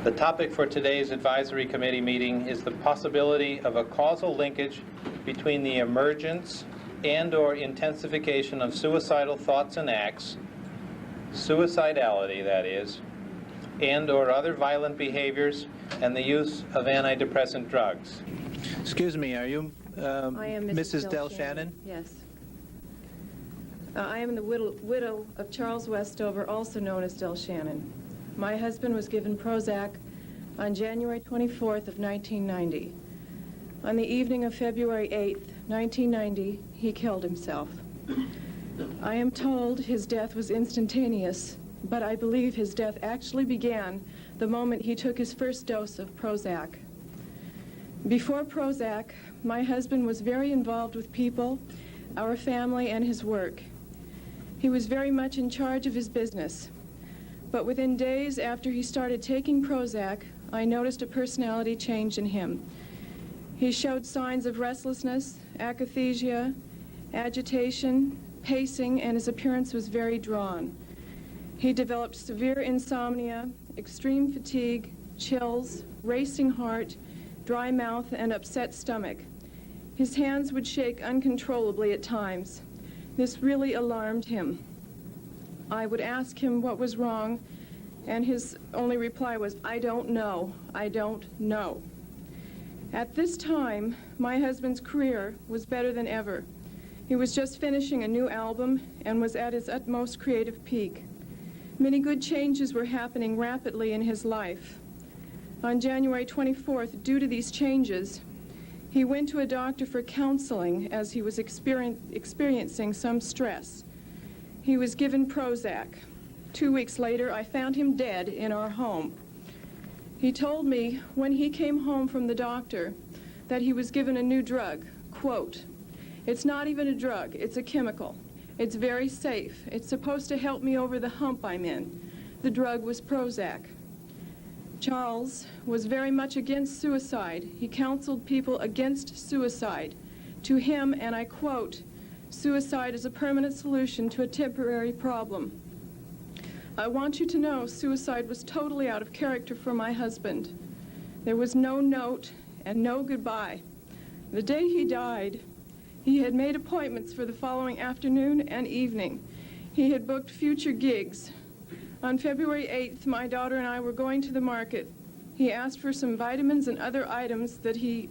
The topic for today's advisory committee meeting is the possibility of a causal linkage between the emergence and/or intensification of suicidal thoughts and acts, suicidality that is, and/or other violent behaviors, and the use of antidepressant drugs. Excuse me, are you I am Mrs. Del Shannon? Yes. I am the widow of Charles Westover, also known as Del Shannon. My husband was given Prozac on January 24th of 1990. On the evening of February 8th, 1990, he killed himself. I am told his death was instantaneous, but I believe his death actually began the moment he took his first dose of Prozac. Before Prozac, my husband was very involved with people, our family, and his work. He was very much in charge of his business. But within days after he started taking Prozac, I noticed a personality change in him. He showed signs of restlessness, akathisia, agitation, pacing, and his appearance was very drawn. He developed severe insomnia, extreme fatigue, chills, racing heart, dry mouth, and upset stomach. His hands would shake uncontrollably at times. This really alarmed him. I would ask him what was wrong, and his only reply was, "I don't know, I don't know." At this time, my husband's career was better than ever. He was just finishing a new album and was at his utmost creative peak. Many good changes were happening rapidly in his life. On January 24th, due to these changes, he went to a doctor for counseling as he was experiencing some stress. He was given Prozac. 2 weeks later, I found him dead in our home. He told me when he came home from the doctor that he was given a new drug, quote, "It's not even a drug, it's a chemical. It's very safe. It's supposed to help me over the hump I'm in." The drug was Prozac. Charles was very much against suicide. He counseled people against suicide. To him, and I quote, "Suicide is a permanent solution to a temporary problem." I want you to know suicide was totally out of character for my husband. There was no note and no goodbye. The day he died, he had made appointments for the following afternoon and evening. He had booked future gigs. On February 8th, my daughter and I were going to the market. He asked for some vitamins and other items that he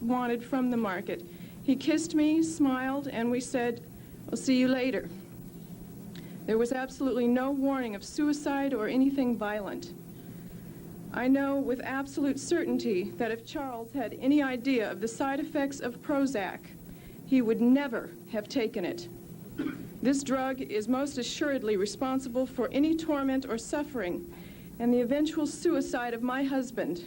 wanted from the market. He kissed me, smiled, and we said, "I'll see you later." There was absolutely no warning of suicide or anything violent. I know with absolute certainty that if Charles had any idea of the side effects of Prozac, he would never have taken it. This drug is most assuredly responsible for any torment or suffering and the eventual suicide of my husband.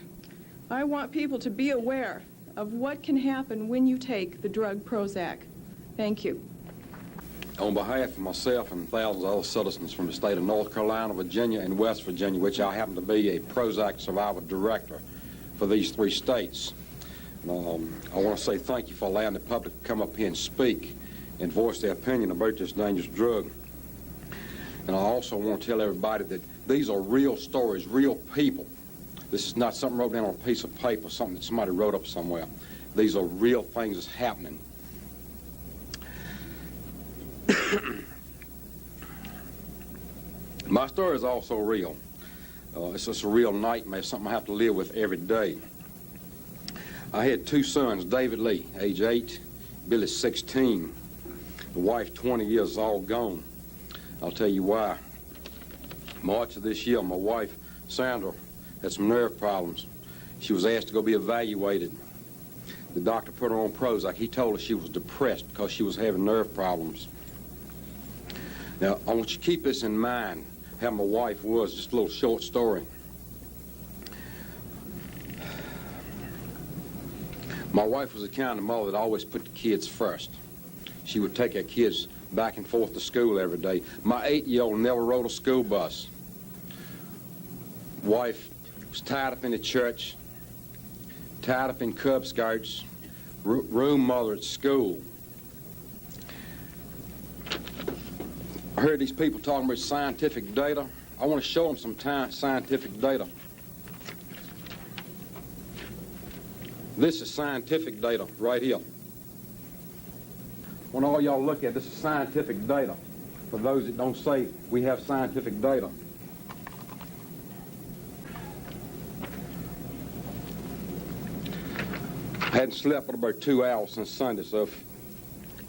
I want people to be aware of what can happen when you take the drug Prozac. Thank you. On behalf of myself and thousands of other citizens from the state of North Carolina, Virginia, and West Virginia, which I happen to be a Prozac survivor director for these three states, I want to say thank you for allowing the public to come up here and speak and voice their opinion about this dangerous drug. And I also want to tell everybody that these are real stories, real people. This is not something wrote down on a piece of paper, something that somebody wrote up somewhere. These are real things that's happening. My story is also real. It's just a real nightmare, something I have to live with every day. I had two sons, David Lee, age 8, Billy, 16. The wife, 20 years, all gone. I'll tell you why. March of this year, my wife, Sandra, had some nerve problems. She was asked to go be evaluated. The doctor put her on Prozac. He told her she was depressed because she was having nerve problems. Now, I want you to keep this in mind, how my wife was, just a little short story. My wife was the kind of mother that always put the kids first. She would take her kids back and forth to school every day. My 8-year-old never rode a school bus. Wife was tied up in the church, tied up in Cub Scouts, room mother at school. I heard these people talking about scientific data. I want to show them some scientific data. This is scientific data right here. When all y'all look at this is scientific data. For those that don't say we have scientific data. I hadn't slept for about 2 hours since Sunday, so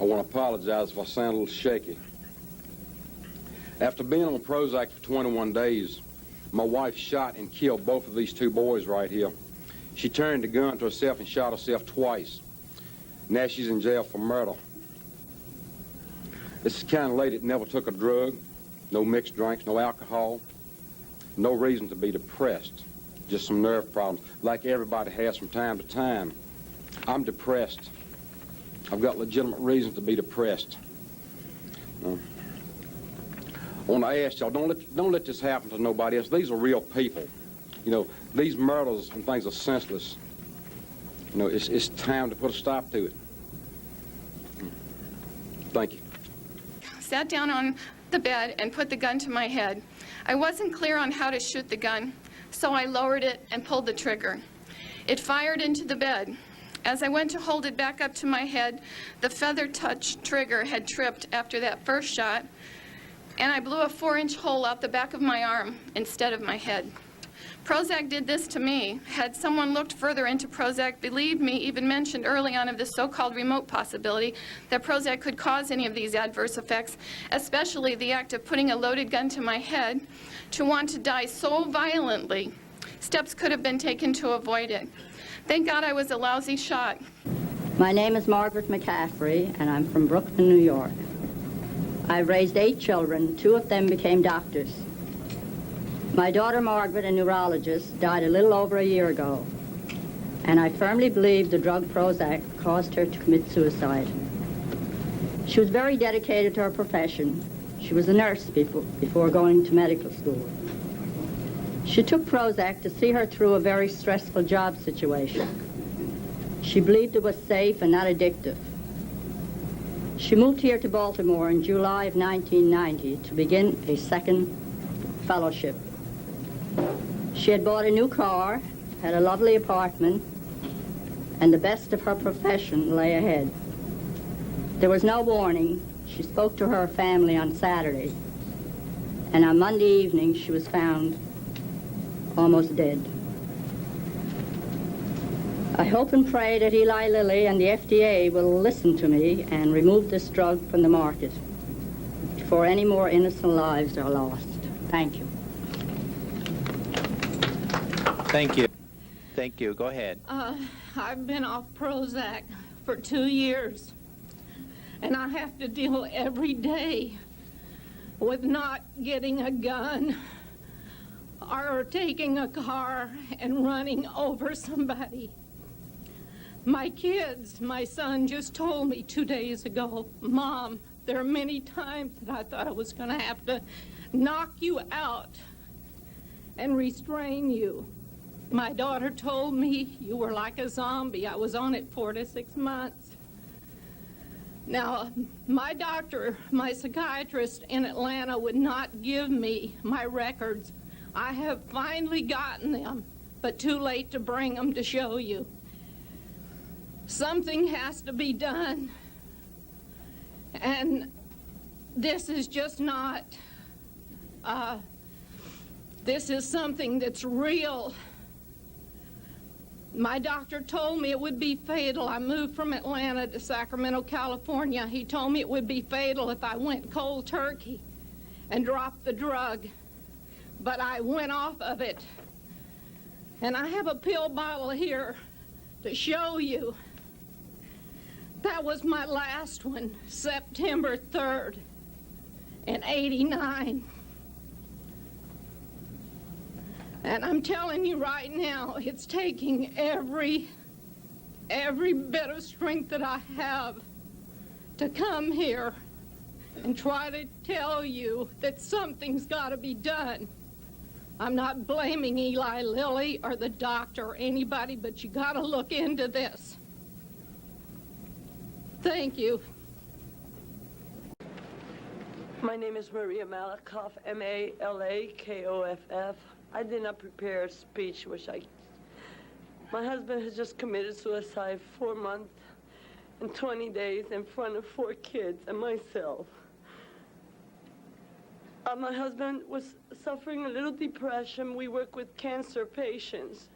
I want to apologize if I sound a little shaky. After being on Prozac for 21 days, my wife shot and killed both of these 2 boys right here. She turned the gun to herself and shot herself twice. Now she's in jail for murder. This is the kind of lady that never took a drug, no mixed drinks, no alcohol, no reason to be depressed, just some nerve problems, like everybody has from time to time. I'm depressed. I've got legitimate reasons to be depressed. I want to ask y'all, don't let this happen to nobody else. These are real people. You know, these murders and things are senseless. You know, it's time to put a stop to it. Thank you. Sat down on the bed and put the gun to my head. I wasn't clear on how to shoot the gun, so I lowered it and pulled the trigger. It fired into the bed. As I went to hold it back up to my head, the feather touch trigger had tripped after that first shot, and I blew a 4-inch hole out the back of my arm instead of my head. Prozac did this to me. Had someone looked further into Prozac, believed me, even mentioned early on of the so-called remote possibility that Prozac could cause any of these adverse effects, especially the act of putting a loaded gun to my head, to want to die so violently, steps could have been taken to avoid it. Thank God I was a lousy shot. My name is Margaret McCaffrey, and I'm from Brooklyn, New York. I've raised 8 children. 2 of them became doctors. My daughter Margaret, a neurologist, died a little over a year ago, and I firmly believe the drug Prozac caused her to commit suicide. She was very dedicated to her profession. She was a nurse before going to medical school. She took Prozac to see her through a very stressful job situation. She believed it was safe and not addictive. She moved here to Baltimore in July of 1990 to begin a second fellowship. She had bought a new car, had a lovely apartment, and the best of her profession lay ahead. There was no warning. She spoke to her family on Saturday, and on Monday evening she was found almost dead. I hope and pray that Eli Lilly and the FDA will listen to me and remove this drug from the market before any more innocent lives are lost. Thank you. Thank you. Thank you. Go ahead. I've been off Prozac for 2 years, and I have to deal every day with not getting a gun or taking a car and running over somebody. My kids, my son just told me 2 days ago, Mom, there are many times that I thought I was going to have to knock you out and restrain you. My daughter told me you were like a zombie. I was on it 4 to 6 months. Now, my doctor, my psychiatrist in Atlanta would not give me my records. I have finally gotten them, but too late to bring them to show you. Something has to be done. And this is just not, this is something that's real. My doctor told me it would be fatal. I moved from Atlanta to Sacramento, California. He told me it would be fatal if I went cold turkey and dropped the drug. But I went off of it. And I have a pill bottle here to show you. That was my last one, September 3rd in '89. And I'm telling you right now, it's taking every bit of strength that I have to come here and try to tell you that something's got to be done. I'm not blaming Eli Lilly or the doctor or anybody, but you got to look into this. Thank you. My name is Maria Malakoff, Malakoff. I did not prepare a speech, which My husband has just committed suicide 4 months and 20 days in front of 4 kids and myself. My husband was suffering a little depression. We work with cancer patients.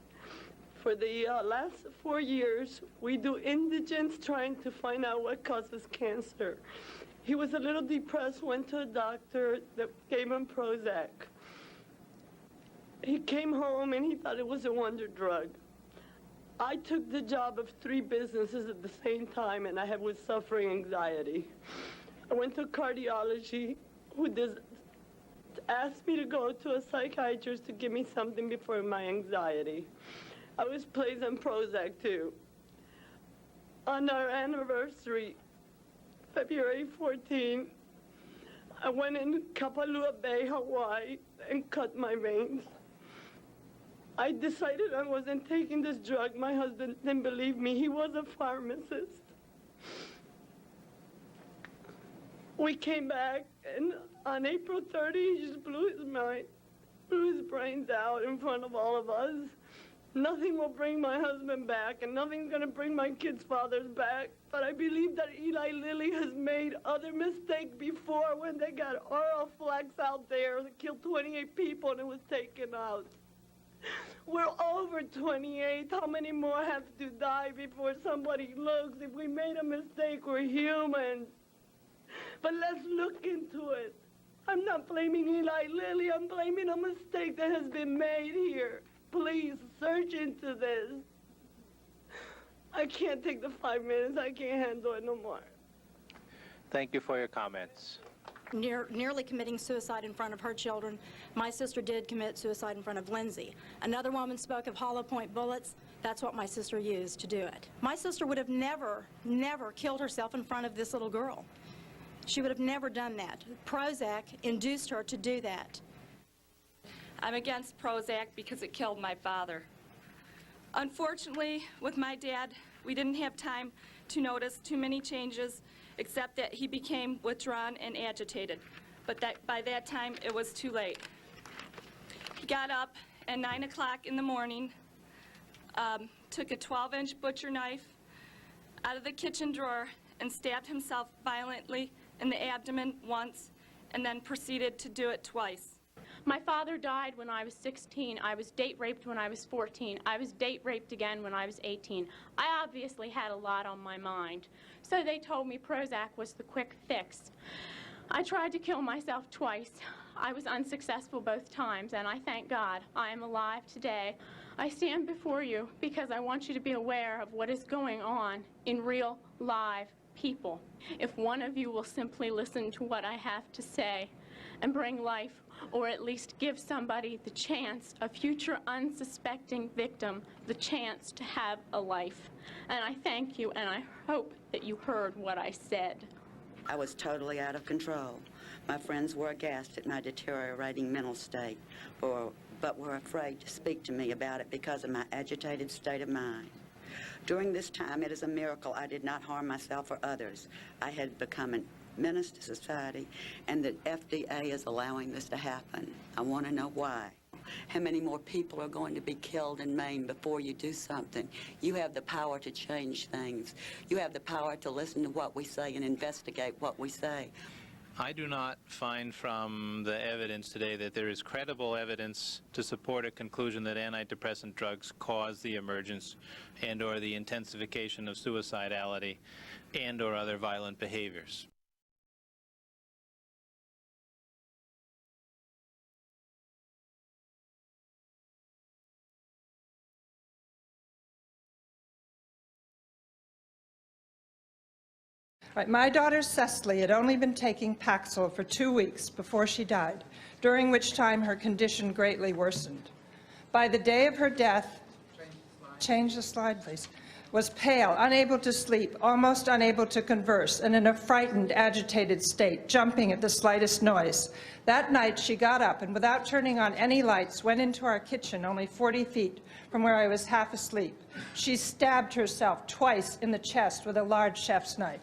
For the last 4 years, we do indigence trying to find out what causes cancer. He was a little depressed, went to a doctor that gave him Prozac. He came home and he thought it was a wonder drug. I took the job of 3 businesses at the same time, and I was suffering anxiety. I went to cardiology, who asked me to go to a psychiatrist to give me something for my anxiety. I was placed on Prozac too. On our anniversary, February 14, I went in Kapalua Bay, Hawaii, and cut my veins. I decided I wasn't taking this drug. My husband didn't believe me. He was a pharmacist. We came back, and on April 30, he just blew his brains out in front of all of us. Nothing will bring my husband back, and nothing's going to bring my kids' fathers back. But I believe that Eli Lilly has made other mistakes before when they got oral flax out there that killed 28 people and it was taken out. We're over 28. How many more have to die before somebody looks? If we made a mistake, we're human. But let's look into it. I'm not blaming Eli Lilly. I'm blaming a mistake that has been made here. Please search into this. I can't take the 5 minutes. I can't handle it no more. Thank you for your comments. Nearly committing suicide in front of her children, my sister did commit suicide in front of Lindsay. Another woman spoke of hollow point bullets. That's what my sister used to do it. My sister would have never killed herself in front of this little girl. She would have never done that. Prozac induced her to do that. I'm against Prozac because it killed my father. Unfortunately, with my dad, we didn't have time to notice too many changes, except that he became withdrawn and agitated. But by that time, it was too late. He got up at 9 o'clock in the morning, took a 12-inch butcher knife out of the kitchen drawer and stabbed himself violently in the abdomen once, and then proceeded to do it twice. My father died when I was 16. I was date raped when I was 14. I was date raped again when I was 18. I obviously had a lot on my mind. So they told me Prozac was the quick fix. I tried to kill myself twice. I was unsuccessful both times, and I thank God I am alive today. I stand before you because I want you to be aware of what is going on in real, live people. If one of you will simply listen to what I have to say and bring life, or at least give somebody the chance, a future unsuspecting victim, the chance to have a life. And I thank you, and I hope that you heard what I said. I was totally out of control. My friends were aghast at my deteriorating mental state, but were afraid to speak to me about it because of my agitated state of mind. During this time, it is a miracle I did not harm myself or others. I had become a menace to society, and the FDA is allowing this to happen. I want to know why. How many more people are going to be killed and maimed before you do something? You have the power to change things. You have the power to listen to what we say and investigate what we say. I do not find from the evidence today that there is credible evidence to support a conclusion that antidepressant drugs cause the emergence and or the intensification of suicidality and or other violent behaviors. Right, my daughter Cecily had only been taking Paxil for 2 weeks before she died, during which time her condition greatly worsened. By the day of her death, change the slide please, was pale, unable to sleep, almost unable to converse, and in a frightened, agitated state, jumping at the slightest noise. That night she got up and without turning on any lights went into our kitchen only 40 feet from where I was half asleep. She stabbed herself twice in the chest with a large chef's knife.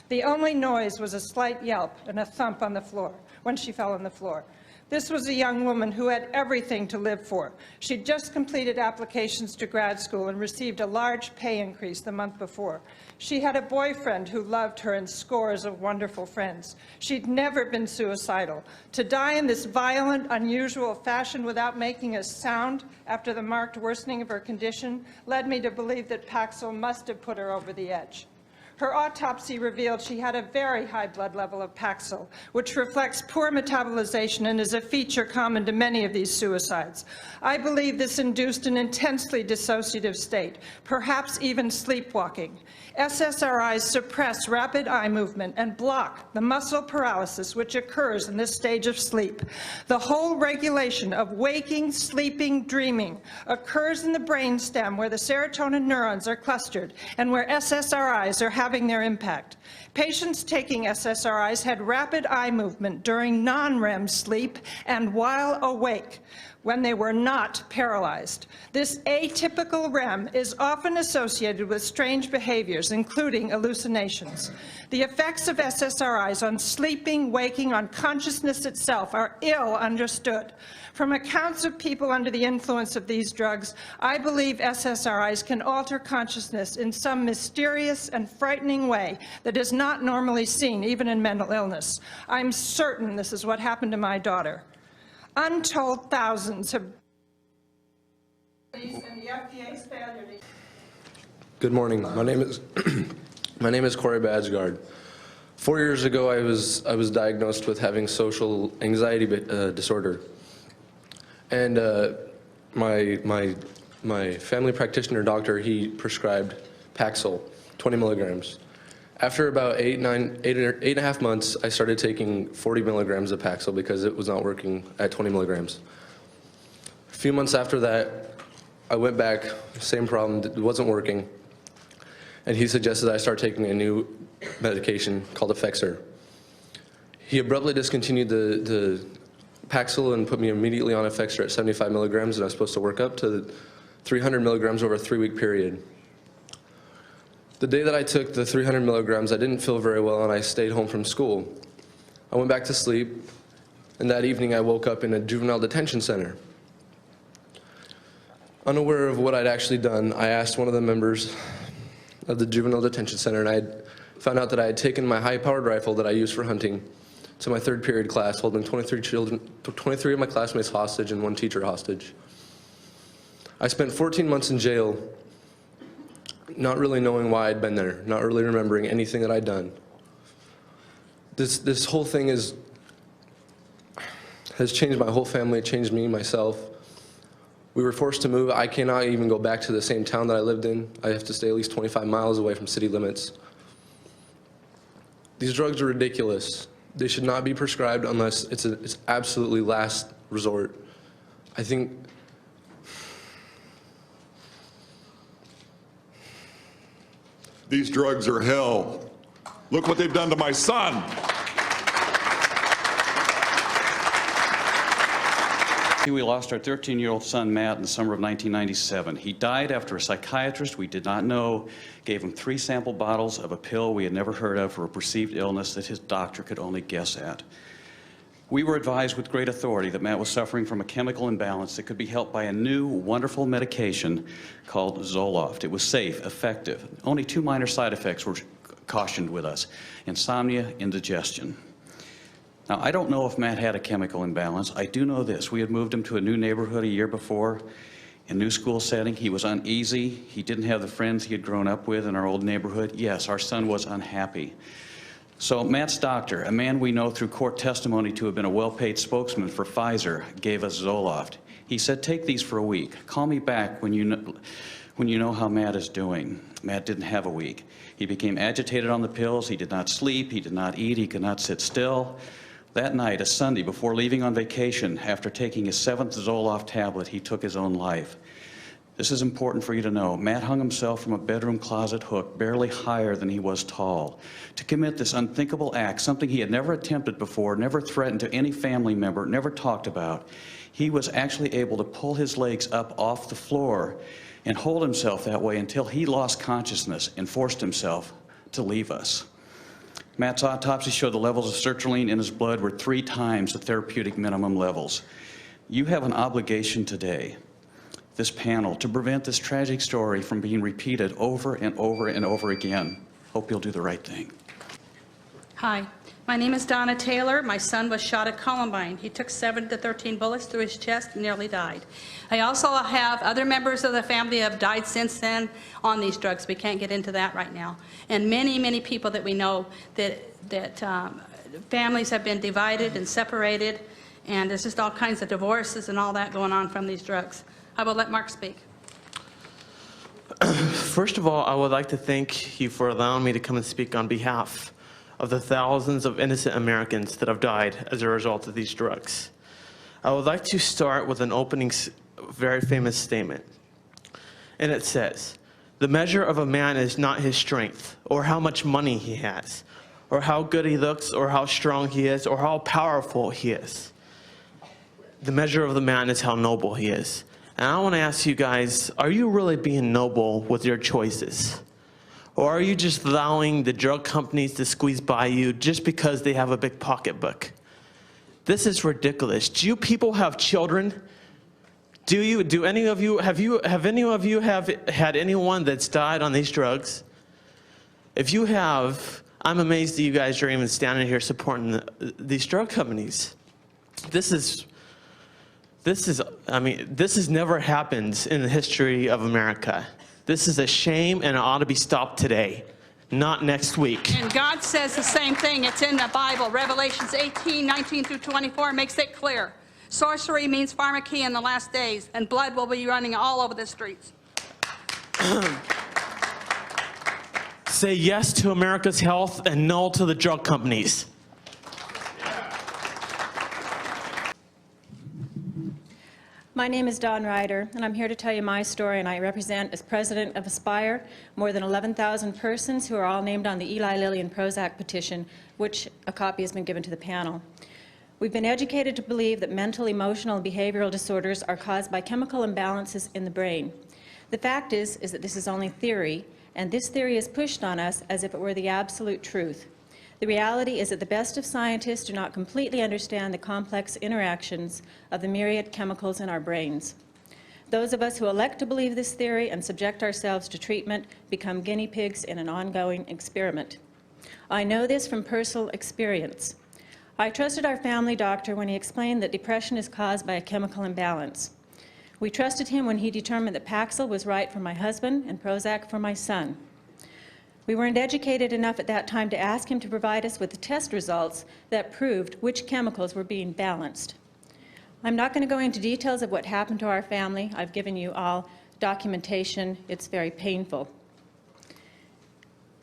The only noise was a slight yelp and a thump on the floor when she fell on the floor. This was a young woman who had everything to live for. She'd just completed applications to grad school and received a large pay increase the month before. She had a boyfriend who loved her and scores of wonderful friends. She'd never been suicidal. To die in this violent, unusual fashion without making a sound after the marked worsening of her condition led me to believe that Paxil must have put her over the edge. Her autopsy revealed she had a very high blood level of Paxil, which reflects poor metabolization and is a feature common to many of these suicides. I believe this induced an intensely dissociative state, perhaps even sleepwalking. SSRIs suppress rapid eye movement and block the muscle paralysis which occurs in this stage of sleep. The whole regulation of waking, sleeping, dreaming occurs in the brainstem where the serotonin neurons are clustered and where SSRIs are having their impact. Patients taking SSRIs had rapid eye movement during non-REM sleep and while awake, when they were not paralyzed. This atypical REM is often associated with strange behaviors, including hallucinations. The effects of SSRIs on sleeping, waking, on consciousness itself are ill understood. From accounts of people under the influence of these drugs, I believe SSRIs can alter consciousness in some mysterious and frightening way that is not normally seen, even in mental illness. I'm certain this is what happened to my daughter. Untold thousands have... and the FDA's failure to... Good morning. My name is my name is Corey Badsgard. 4 years ago, I was diagnosed with having social anxiety disorder, and my family practitioner doctor, he prescribed Paxil, 20 milligrams. After about 8.5 months, I started taking 40 milligrams of Paxil because it was not working at 20 milligrams. A few months after that, I went back, same problem, it wasn't working, and he suggested I start taking a new medication called Effexor. He abruptly discontinued the Paxil and put me immediately on Effexor at 75 milligrams, and I was supposed to work up to 300 milligrams over a 3-week period. The day that I took the 300 milligrams, I didn't feel very well, and I stayed home from school. I went back to sleep, and that evening I woke up in a juvenile detention center. Unaware of what I'd actually done, I asked one of the members of the juvenile detention center, and I found out that I had taken my high-powered rifle that I use for hunting to my third period class, holding 23 of my classmates hostage and 1 teacher hostage. I spent 14 months in jail, not really knowing why I'd been there, not really remembering anything that I'd done. This whole thing has changed my whole family, changed me, myself. We were forced to move. I cannot even go back to the same town that I lived in. I have to stay at least 25 miles away from city limits. These drugs are ridiculous. They should not be prescribed unless it's absolutely last resort. I think these drugs are hell. Look what they've done to my son. We lost our 13-year-old son, Matt, in the summer of 1997. He died after a psychiatrist we did not know gave him 3 sample bottles of a pill we had never heard of for a perceived illness that his doctor could only guess at. We were advised with great authority that Matt was suffering from a chemical imbalance that could be helped by a new, wonderful medication called Zoloft. It was safe, effective. Only 2 minor side effects were cautioned with us: insomnia, indigestion. Now, I don't know if Matt had a chemical imbalance. I do know this. We had moved him to a new neighborhood a year before, a new school setting. He was uneasy. He didn't have the friends he had grown up with in our old neighborhood. Yes, our son was unhappy. So Matt's doctor, a man we know through court testimony to have been a well-paid spokesman for Pfizer, gave us Zoloft. He said, take these for a week. Call me back when you know how Matt is doing. Matt didn't have a week. He became agitated on the pills. He did not sleep. He did not eat. He could not sit still. That night, a Sunday, before leaving on vacation, after taking his 7th Zoloft tablet, he took his own life. This is important for you to know. Matt hung himself from a bedroom closet hook, barely higher than he was tall, to commit this unthinkable act, something he had never attempted before, never threatened to any family member, never talked about. He was actually able to pull his legs up off the floor and hold himself that way until he lost consciousness and forced himself to leave us. Matt's autopsy showed the levels of sertraline in his blood were 3 times the therapeutic minimum levels. You have an obligation today, this panel, to prevent this tragic story from being repeated over and over and over again. Hope you'll do the right thing. Hi, my name is Donna Taylor. My son was shot at Columbine. He took 7 to 13 bullets through his chest and nearly died. I also have other members of the family have died since then on these drugs. We can't get into that right now. And many, many people that we know that families have been divided and separated, and there's just all kinds of divorces and all that going on from these drugs. I will let Mark speak. First of all, I would like to thank you for allowing me to come and speak on behalf of the thousands of innocent Americans that have died as a result of these drugs. I would like to start with an opening, very famous statement. And it says, "The measure of a man is not his strength, or how much money he has, or how good he looks, or how strong he is, or how powerful he is. The measure of the man is how noble he is." And I want to ask you guys, are you really being noble with your choices? Or are you just allowing the drug companies to squeeze by you just because they have a big pocketbook? This is ridiculous. Do you people have children? Do any of you, have any of you had anyone that's died on these drugs? If you have, I'm amazed that you guys are even standing here supporting these drug companies. This has never happened in the history of America. This is a shame, and it ought to be stopped today, not next week. And God says the same thing. It's in the Bible. Revelations 18, 19 through 24 makes it clear. Sorcery means pharmakeia in the last days, and blood will be running all over the streets. Say yes to America's health and no to the drug companies. My name is Dawn Ryder, and I'm here to tell you my story, and I represent, as president of Aspire, more than 11,000 persons who are all named on the Eli Lilly and Prozac petition, which a copy has been given to the panel. We've been educated to believe that mental, emotional, and behavioral disorders are caused by chemical imbalances in the brain. The fact is that this is only theory, and this theory is pushed on us as if it were the absolute truth. The reality is that the best of scientists do not completely understand the complex interactions of the myriad chemicals in our brains. Those of us who elect to believe this theory and subject ourselves to treatment become guinea pigs in an ongoing experiment. I know this from personal experience. I trusted our family doctor when he explained that depression is caused by a chemical imbalance. We trusted him when he determined that Paxil was right for my husband and Prozac for my son. We weren't educated enough at that time to ask him to provide us with the test results that proved which chemicals were being balanced. I'm not going to go into details of what happened to our family. I've given you all documentation. It's very painful.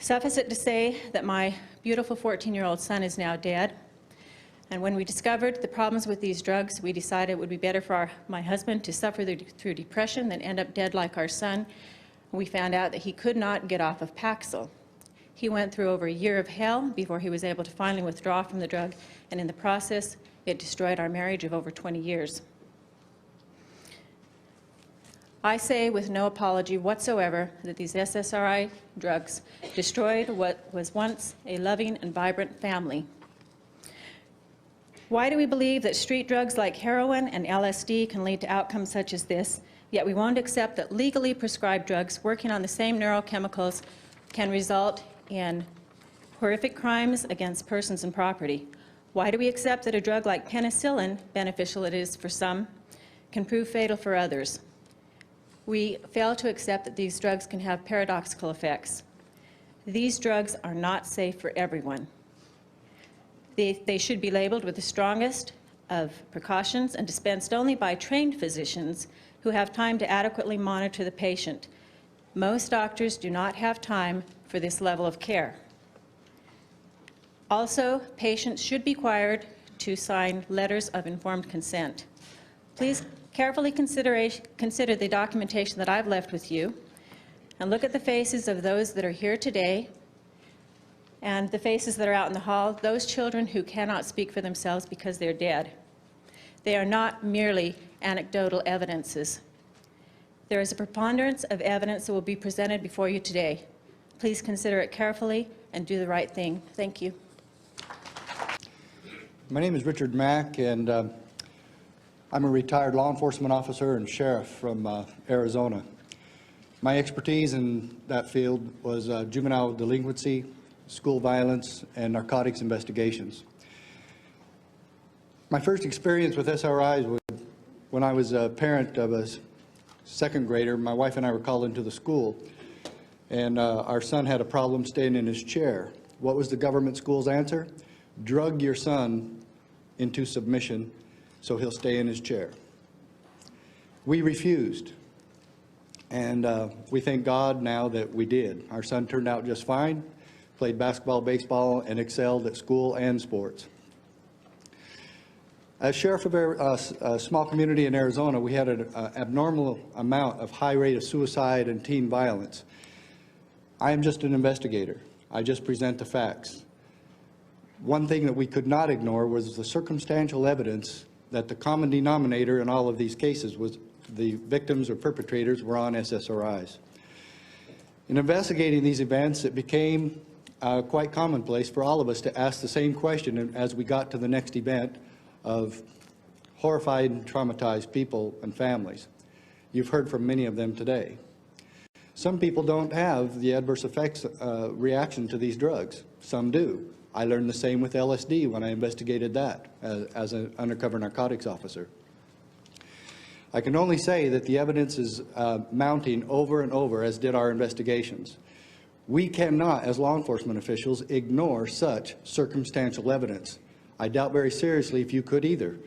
Suffice it to say that my beautiful 14-year-old son is now dead. And when we discovered the problems with these drugs, we decided it would be better for my husband to suffer through depression than end up dead like our son. We found out that he could not get off of Paxil. He went through over a year of hell before he was able to finally withdraw from the drug, and in the process, it destroyed our marriage of over 20 years. I say with no apology whatsoever that these SSRI drugs destroyed what was once a loving and vibrant family. Why do we believe that street drugs like heroin and LSD can lead to outcomes such as this, yet we won't accept that legally prescribed drugs working on the same neurochemicals can result in horrific crimes against persons and property? Why do we accept that a drug like penicillin, beneficial it is for some, can prove fatal for others? We fail to accept that these drugs can have paradoxical effects. These drugs are not safe for everyone. They should be labeled with the strongest of precautions and dispensed only by trained physicians who have time to adequately monitor the patient. Most doctors do not have time for this level of care. Also, patients should be required to sign letters of informed consent. Please carefully consider the documentation that I've left with you, and look at the faces of those that are here today and the faces that are out in the hall, those children who cannot speak for themselves because they're dead. They are not merely anecdotal evidences. There is a preponderance of evidence that will be presented before you today. Please consider it carefully, and do the right thing. Thank you. My name is Richard Mack, and I'm a retired law enforcement officer and sheriff from Arizona. My expertise in that field was juvenile delinquency, school violence, and narcotics investigations. My first experience with SRIs was when I was a parent of a second grader. My wife and I were called into the school, and our son had a problem staying in his chair. What was the government school's answer? Drug your son into submission so he'll stay in his chair. We refused, and we thank God now that we did. Our son turned out just fine, played basketball, baseball, and excelled at school and sports. As sheriff of a small community in Arizona, we had an abnormal amount of high rate of suicide and teen violence. I am just an investigator. I just present the facts. One thing that we could not ignore was the circumstantial evidence that the common denominator in all of these cases was the victims or perpetrators were on SSRIs. In investigating these events, it became quite commonplace for all of us to ask the same question as we got to the next event of horrified and traumatized people and families. You've heard from many of them today. Some people don't have the adverse effects reaction to these drugs. Some do. I learned the same with LSD when I investigated that as an undercover narcotics officer. I can only say that the evidence is mounting over and over, as did our investigations. We cannot, as law enforcement officials, ignore such circumstantial evidence. I doubt very seriously if you could either.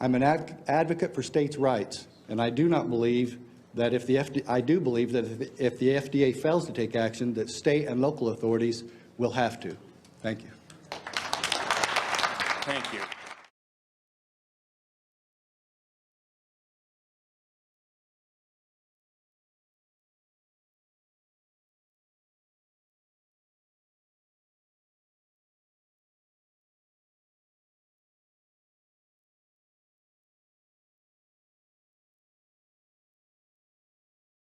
I'm an advocate for states' rights, and I do not believe that if the FDA fails to take action, that state and local authorities will have to. Thank you. Thank you.